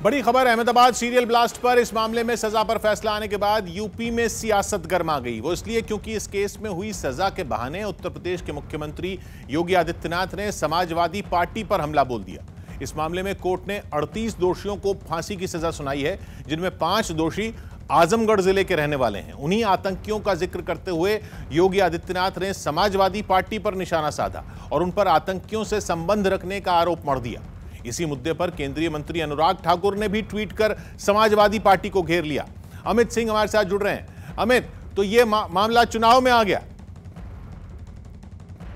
बड़ी खबर Ahmedabad serial blast पर। इस मामले में सजा पर फैसला आने के बाद यूपी में सियासत गर्मा गई। वो इसलिए क्योंकि इस केस में हुई सजा के बहाने उत्तर प्रदेश के मुख्यमंत्री योगी आदित्यनाथ ने समाजवादी पार्टी पर हमला बोल दिया। इस मामले में कोर्ट ने 38 दोषियों को फांसी की सजा सुनाई है, जिनमें 5 दोषी आजमगढ़ जिले के रहने वाले हैं। उन्हीं आतंकियों का जिक्र करते हुए योगी आदित्यनाथ ने समाजवादी पार्टी पर निशाना साधा और उन पर आतंकियों से संबंध रखने का आरोप मढ़ दिया। इसी मुद्दे पर केंद्रीय मंत्री अनुराग ठाकुर ने भी ट्वीट कर समाजवादी पार्टी को घेर लिया। अमित सिंह हमारे साथ जुड़ रहे हैं। अमित, तो ये मामला चुनाव में आ गया।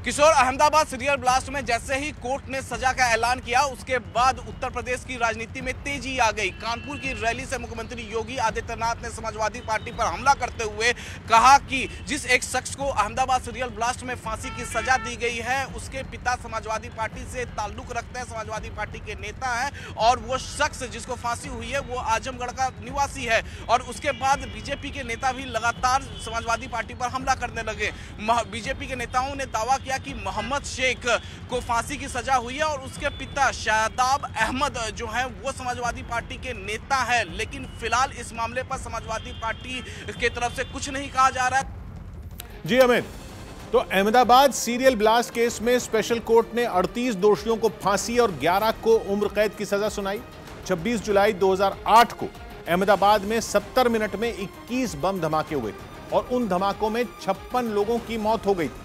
किशोर, अहमदाबाद सीरियल ब्लास्ट में जैसे ही कोर्ट ने सजा का ऐलान किया, उसके बाद उत्तर प्रदेश की राजनीति में तेजी आ गई। कानपुर की रैली से मुख्यमंत्री योगी आदित्यनाथ ने समाजवादी पार्टी पर हमला करते हुए कहा कि जिस एक शख्स को अहमदाबाद सीरियल ब्लास्ट में फांसी की सजा दी गई है, उसके पिता समाजवादी पार्टी से ताल्लुक रखते हैं, समाजवादी पार्टी के नेता हैं, और वो शख्स जिसको फांसी हुई है वो आजमगढ़ का निवासी है। और उसके बाद बीजेपी के नेता भी लगातार समाजवादी पार्टी पर हमला करने लगे। बीजेपी के नेताओं ने दावा किया कि मोहम्मद शेख को फांसी की सजा हुई है और उसके पिता शादाब अहमद जो हैं वो समाजवादी पार्टी के नेता हैं। लेकिन फिलहाल इस मामले पर समाजवादी पार्टी की तरफ से कुछ नहीं कहा जा रहा है। जी अमित, तो अहमदाबाद सीरियल ब्लास्ट केस में स्पेशल कोर्ट ने 38 दोषियों को फांसी और 11 को उम्र कैद की सजा सुनाई। 26 जुलाई 2008 को अहमदाबाद में 70 मिनट में 21 बम धमाके हुए और उन धमाकों में 56 लोगों की मौत हो गई थी,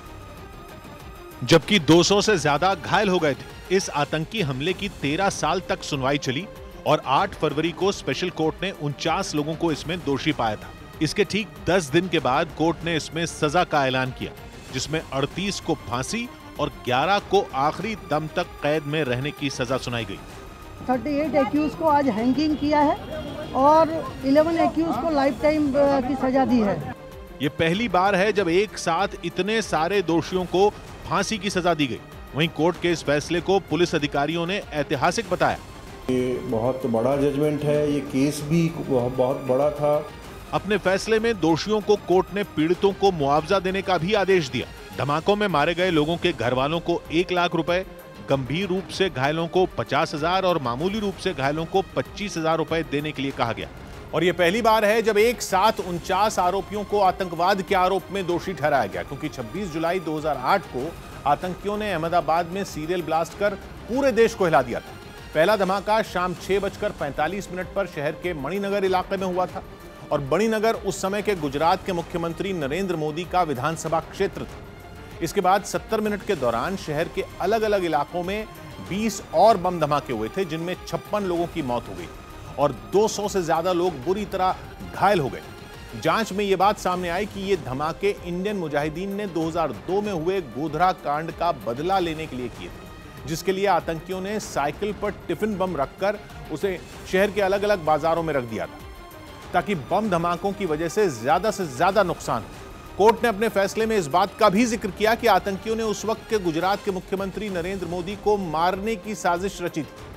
जबकि 200 से ज्यादा घायल हो गए थे। इस आतंकी हमले की 13 साल तक सुनवाई चली और 8 फरवरी को स्पेशल कोर्ट ने 49 लोगों को इसमें दोषी पाया था। इसके ठीक 10 दिन के बाद कोर्ट ने इसमें सजा का ऐलान किया, जिसमें 38 को फांसी और 11 को आखिरी दम तक कैद में रहने की सजा सुनाई गई। 38 एक्यूज को आज हैंगिंग किया है और 11 एक्यूज को लाइफ टाइम की सजा दी है। ये पहली बार है जब एक साथ इतने सारे दोषियों को फांसी की सजा दी गई। वहीं कोर्ट के इस फैसले को पुलिस अधिकारियों ने ऐतिहासिक बताया। ये बहुत बड़ा जजमेंट है, ये केस भी बहुत बड़ा था। अपने फैसले में दोषियों को कोर्ट ने पीड़ितों को मुआवजा देने का भी आदेश दिया। धमाकों में मारे गए लोगों के घर वालों को 1 लाख रुपए, गंभीर रूप से घायलों को 50,000 और मामूली रूप से घायलों को 25,000 रुपए देने के लिए कहा गया। और यह पहली बार है जब एक साथ 49 आरोपियों को आतंकवाद के आरोप में दोषी ठहराया गया, क्योंकि 26 जुलाई 2008 को आतंकियों ने अहमदाबाद में सीरियल ब्लास्ट कर पूरे देश को हिला दिया था। पहला धमाका शाम 6:45 पर शहर के मणिनगर इलाके में हुआ था और मणिनगर उस समय के गुजरात के मुख्यमंत्री नरेंद्र मोदी का विधानसभा क्षेत्र था। इसके बाद 70 मिनट के दौरान शहर के अलग अलग इलाकों में 20 और बम धमाके हुए थे, जिनमें 56 लोगों की मौत हो गई और 200 से ज्यादा लोग बुरी तरह घायल हो गए। जांच में यह बात सामने आई कि ये धमाके इंडियन मुजाहिदीन ने 2002 में हुए गोधरा कांड का बदला लेने के लिए किए थे, जिसके लिए आतंकियों ने साइकिल पर टिफिन बम रखकर उसे शहर के अलग अलग बाजारों में रख दिया था, ताकि बम धमाकों की वजह से ज्यादा नुकसान हो। कोर्ट ने अपने फैसले में इस बात का भी जिक्र किया कि आतंकियों ने उस वक्त के गुजरात के मुख्यमंत्री नरेंद्र मोदी को मारने की साजिश रची थी,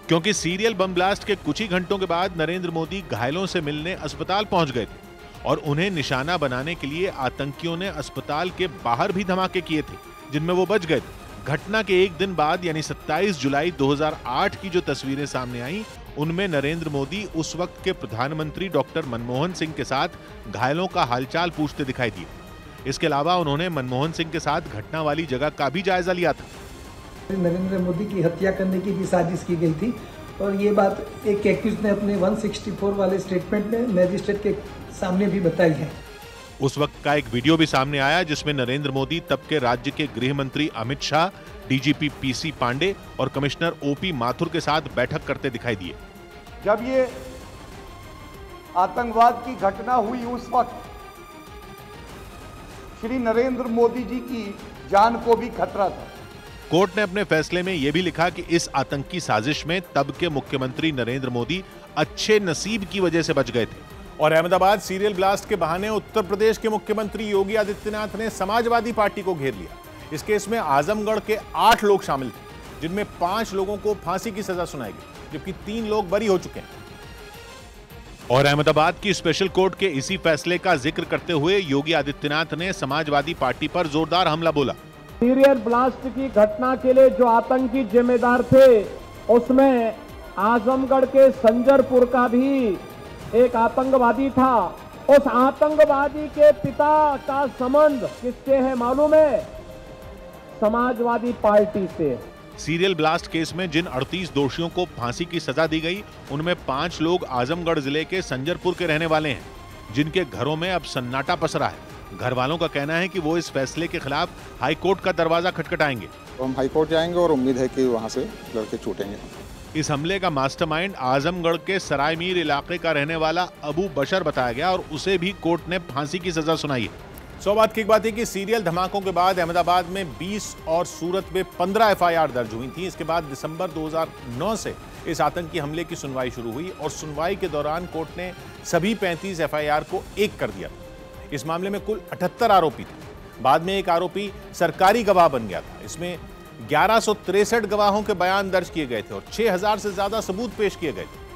क्योंकि सीरियल बम ब्लास्ट के कुछ ही घंटों के बाद नरेंद्र मोदी घायलों से मिलने अस्पताल पहुंच गए थे और उन्हें निशाना बनाने के लिए आतंकियों ने अस्पताल के बाहर भी धमाके किए थे, जिनमें वो बच गए थे। घटना के एक दिन बाद यानी 27 जुलाई 2008 की जो तस्वीरें सामने आई, उनमें नरेंद्र मोदी उस वक्त के प्रधानमंत्री डॉक्टर मनमोहन सिंह के साथ घायलों का हालचाल पूछते दिखाई दिए। इसके अलावा उन्होंने मनमोहन सिंह के साथ घटना वाली जगह का भी जायजा लिया था। नरेंद्र मोदी की हत्या करने की भी साजिश की गई थी और ये बात एक एक्यूज ने अपने 164 वाले स्टेटमेंट में मैजिस्ट्रेट के सामने भी बताई है। उस वक्त का एक वीडियो भी सामने आया, जिसमें नरेंद्र मोदी तब के राज्य के गृह मंत्री अमित शाह, डीजीपी पीसी पांडे और कमिश्नर ओपी माथुर के साथ बैठक करते दिखाई दिए। जब ये आतंकवाद की घटना हुई, उस वक्त श्री नरेंद्र मोदी जी की जान को भी खतरा था। कोर्ट ने अपने फैसले में यह भी लिखा कि इस आतंकी साजिश में तब के मुख्यमंत्री नरेंद्र मोदी अच्छे नसीब की वजह से बच गए थे। और अहमदाबाद सीरियल ब्लास्ट के बहाने उत्तर प्रदेश के मुख्यमंत्री योगी आदित्यनाथ ने समाजवादी पार्टी को घेर लिया। इस केस में आजमगढ़ के 8 लोग शामिल थे, जिनमें 5 लोगों को फांसी की सजा सुनाई गई, जबकि 3 लोग बरी हो चुके हैं। और अहमदाबाद की स्पेशल कोर्ट के इसी फैसले का जिक्र करते हुए योगी आदित्यनाथ ने समाजवादी पार्टी पर जोरदार हमला बोला। सीरियल ब्लास्ट की घटना के लिए जो आतंकी जिम्मेदार थे, उसमें आजमगढ़ के संजरपुर का भी एक आतंकवादी था। उस आतंकवादी के पिता का संबंध किससे है मालूम है? समाजवादी पार्टी से। सीरियल ब्लास्ट केस में जिन 38 दोषियों को फांसी की सजा दी गई, उनमें 5 लोग आजमगढ़ जिले के संजरपुर के रहने वाले हैं, जिनके घरों में अब सन्नाटा पसरा है। घर वालों का कहना है कि वो इस फैसले के खिलाफ हाईकोर्ट का दरवाजा खटखटाएंगे। तो हम हाईकोर्ट जाएंगे और उम्मीद है कि वहां से लड़के छूटेंगे। इस हमले का मास्टरमाइंड आजमगढ़ के सरायमीर इलाके का रहने वाला अबू बशर बताया गया और उसे भी कोर्ट ने फांसी की सजा सुनाई है। सौबात की एक बात है कि सीरियल धमाकों के बाद अहमदाबाद में 20 और सूरत में 15 FIR दर्ज हुई थी। इसके बाद दिसंबर 2009 से इस आतंकी हमले की सुनवाई शुरू हुई और सुनवाई के दौरान कोर्ट ने सभी 35 FIR को एक कर दिया। इस मामले में कुल 78 आरोपी थे। बाद में एक आरोपी सरकारी गवाह बन गया था। इसमें 1163 गवाहों के बयान दर्ज किए गए थे और 6000 से ज्यादा सबूत पेश किए गए थे।